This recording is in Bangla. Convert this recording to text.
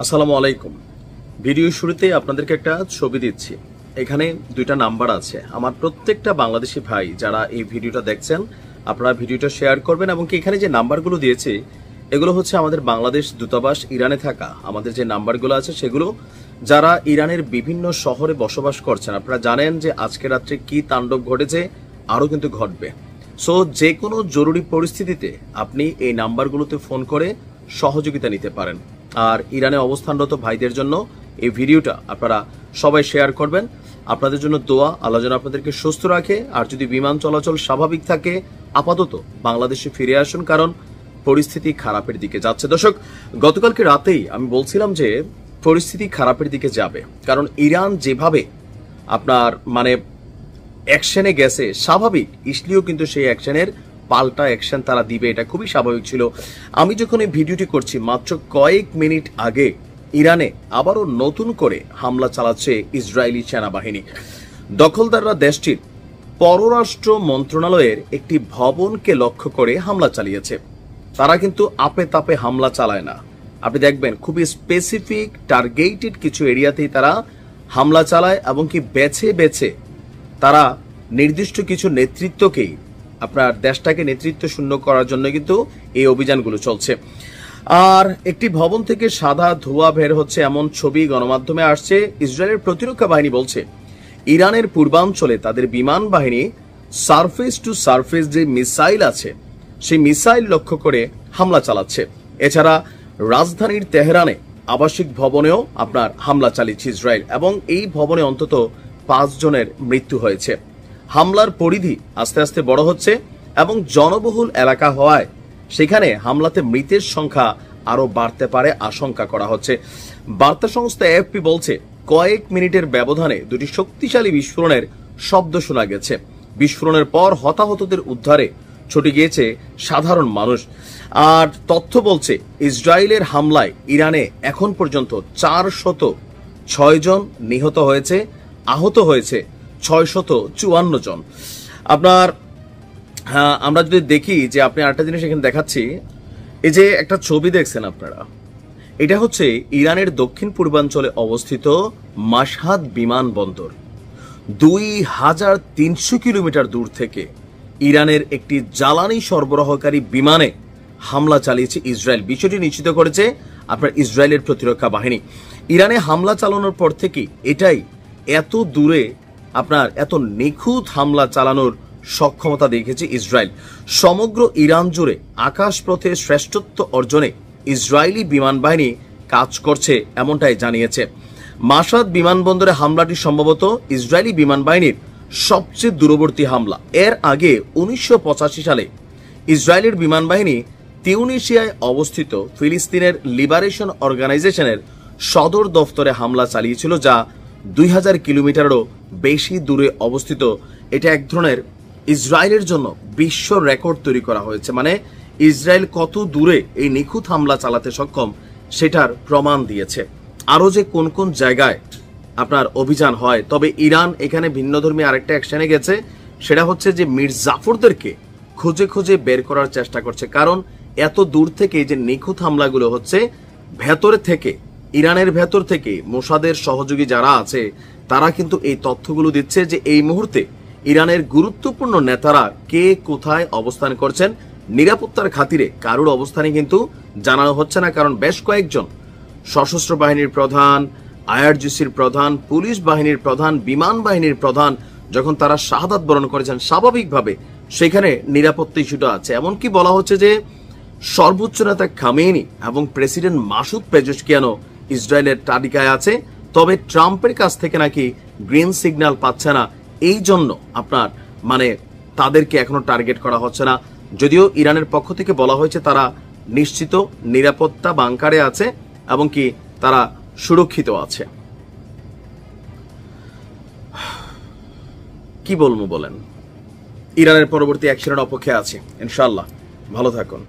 আসসালামু আলাইকুম। ভিডিও শুরুতে আপনাদেরকে একটা ছবি দিচ্ছি। এখানে দুইটা নাম্বার আছে। আমার প্রত্যেকটা বাংলাদেশি ভাই যারা এই ভিডিওটা দেখছেন, আপনারা ভিডিওটা শেয়ার করবেন এবং এখানে যে নাম্বারগুলো দিয়েছি এগুলো হচ্ছে আমাদের বাংলাদেশ দূতাবাস ইরানে থাকা আমাদের যে নাম্বারগুলো আছে সেগুলো, যারা ইরানের বিভিন্ন শহরে বসবাস করছেন। আপনারা জানেন যে আজকে রাত্রে কি তাণ্ডব ঘটেছে, আরও কিন্তু ঘটবে। সো যে কোনো জরুরি পরিস্থিতিতে আপনি এই নাম্বারগুলোতে ফোন করে সহযোগিতা নিতে পারেন। আর ইরানে অবস্থানরত ভাইদের জন্য এই ভিডিওটা আপনারা সবাই শেয়ার করবেন। আপনাদের জন্য দোয়া, আল্লাহ যেন আপনাদেরকে সুস্থ রাখে। আর যদি বিমান চলাচল স্বাভাবিক থাকে, আপাতত বাংলাদেশে ফিরে আসুন, কারণ পরিস্থিতি খারাপের দিকে যাচ্ছে। দর্শক, গতকালকে রাতেই আমি বলছিলাম যে পরিস্থিতি খারাপের দিকে যাবে, কারণ ইরান যেভাবে আপনার অ্যাকশনে গেছে, স্বাভাবিক ইসলিও কিন্তু সেই অ্যাকশনের পাল্টা অ্যাকশন তারা দিবে, এটা খুবই স্বাভাবিক ছিল। আমি যখন এই ভিডিওটি করছি মাত্র কয়েক মিনিট আগে ইরানে আবারও নতুন করে হামলা চালাচ্ছে ইসরায়েলি সেনাবাহিনী। দখলদাররা দেশটির পররাষ্ট্র মন্ত্রণালয়ের একটি ভবনকে লক্ষ্য করে হামলা চালিয়েছে। তারা কিন্তু আপে তাপে হামলা চালায় না। আপনি দেখবেন খুবই স্পেসিফিক টার্গেটেড কিছু এরিয়াতেই তারা হামলা চালায় এবং কি বেছে বেছে তারা নির্দিষ্ট কিছু নেতৃত্বকেই আপনার দেশটাকে নেতৃত্ব শূন্য করার জন্য কিন্তু এই অভিযানগুলো চলছে। আর একটি ভবন থেকে সাদা ধোঁয়া বের হচ্ছে এমন ছবি গণমাধ্যমে আসছে। ইসরায়েলের প্রতিরক্ষা বাহিনী বলছে ইরানের পূর্বাঞ্চলে তাদের বিমান বাহিনী সারফেস টু সারফেস যে মিসাইল আছে সেই মিসাইল লক্ষ্য করে হামলা চালাচ্ছে। এছাড়া রাজধানীর তেহরানে আবাসিক ভবনেও আপনার হামলা চালিয়েছে ইসরায়েল, এবং এই ভবনে অন্তত 5 জনের মৃত্যু হয়েছে। হামলার পরিধি আস্তে আস্তে বড় হচ্ছে এবং জনবহুল এলাকা হওয়ায় সেখানে হামলাতে মৃতের সংখ্যা আরো বাড়তে পারে আশঙ্কা করা হচ্ছে। বার্তা সংস্থা এএফপি বলছে কয়েক মিনিটের ব্যবধানে দুটি শক্তিশালী বিস্ফোরণের শব্দ শোনা গেছে। বিস্ফোরণের পর হতাহতদের উদ্ধারে ছুটে গিয়েছে সাধারণ মানুষ। আর তথ্য বলছে ইসরায়েলের হামলায় ইরানে এখন পর্যন্ত 406 জন নিহত হয়েছে, আহত হয়েছে 654 জন। আপনার আমরা যদি দেখি যে আপনি আরেকটা জিনিস এখানে দেখাচ্ছি, এই যে একটা ছবি দেখছেন আপনারা, এটা হচ্ছে ইরানের দক্ষিণ পূর্বাঞ্চলে অবস্থিত মাশহাদ বিমানবন্দর। 2300 কিলোমিটার দূর থেকে ইরানের একটি জ্বালানি সরবরাহকারী বিমানে হামলা চালিয়েছে ইসরায়েল। বিষয়টি নিশ্চিত করেছে আপনার ইসরায়েলের প্রতিরক্ষা বাহিনী। ইরানে হামলা চালানোর পর থেকে এটাই এত দূরে আপনার এত নিখুঁত হামলা চালানোর সক্ষমতা দেখেছে ইসরায়েল। সমগ্র ইরান জুড়ে আকাশপথে শ্রেষ্ঠত্ব অর্জনে ইসরায়েলি বিমান বাহিনী কাজ করছে, এমনটাই জানিয়েছে। মাশহাদ বিমানবন্দরে হামলাটি সম্ভবত ইসরায়েলি বিমান বাহিনীর সবচেয়ে দূরবর্তী হামলা। এর আগে 1985 সালে ইসরায়েলের বিমান বাহিনী তিউনিসিয়ায় অবস্থিত ফিলিস্তিনের লিবারেশন অর্গানাইজেশনের সদর দফতরে হামলা চালিয়েছিল, যা 2000 কিলোমিটারেরও বেশি দূরে অবস্থিত। এটা এক ধরনের ইসরায়েলের জন্য বিশ্ব রেকর্ড তৈরি করা হয়েছে। ইসরায়েল কত দূরে এই নিখুঁত হামলা চালাতে সক্ষম সেটার প্রমাণ দিয়েছে। আরো যে কোন কোন জায়গায় আপনার অভিযান হয়, তবে ইরান এখানে ভিন্নধর্মী আরেকটা অ্যাকশনে গেছে, সেটা হচ্ছে যে মীর জাফরদেরকে খুঁজে খুঁজে বের করার চেষ্টা করছে। কারণ এত দূর থেকে যে নিখুঁত হামলাগুলো হচ্ছে, ভেতরে থেকে ইরানের ভেতর থেকে মোসাদের সহযোগী যারা আছে তারা কিন্তু এই তথ্যগুলো দিচ্ছে যে এই মুহূর্তে ইরানের গুরুত্বপূর্ণ নেতারা কে কোথায় অবস্থান করছেন। নিরাপত্তার খাতিরে কারোর অবস্থানে কিন্তু জানানো হচ্ছে না, কারণ বেশ কয়েকজন সশস্ত্র বাহিনীর প্রধান, আইআরজিসির প্রধান, পুলিশ বাহিনীর প্রধান, বিমান বাহিনীর প্রধান যখন তারা শাহাদাত বরণ করেছেন, স্বাভাবিকভাবে সেখানে নিরাপত্তা ইস্যুটা আছে। এমনকি বলা হচ্ছে যে সর্বোচ্চ নেতা খামেনি এবং প্রেসিডেন্ট মাসুদ পেজেশকিয়ানও ইসরায়েলের তালিকায় আছে, তবে ট্রাম্পের কাছ থেকে নাকি গ্রিন সিগন্যাল পাচ্ছে না। এই জন্য আপনার তাদেরকে এখনো টার্গেট করা হচ্ছে না। যদিও ইরানের পক্ষ থেকে বলা হয়েছে তারা নিশ্চিত নিরাপত্তা বাংকারে আছে এবং কি তারা সুরক্ষিত আছে। কি বলবো বলেন, ইরানের পরবর্তী অ্যাকশনের অপেক্ষায় আছে। ইনশাআল্লাহ ভালো থাকুন।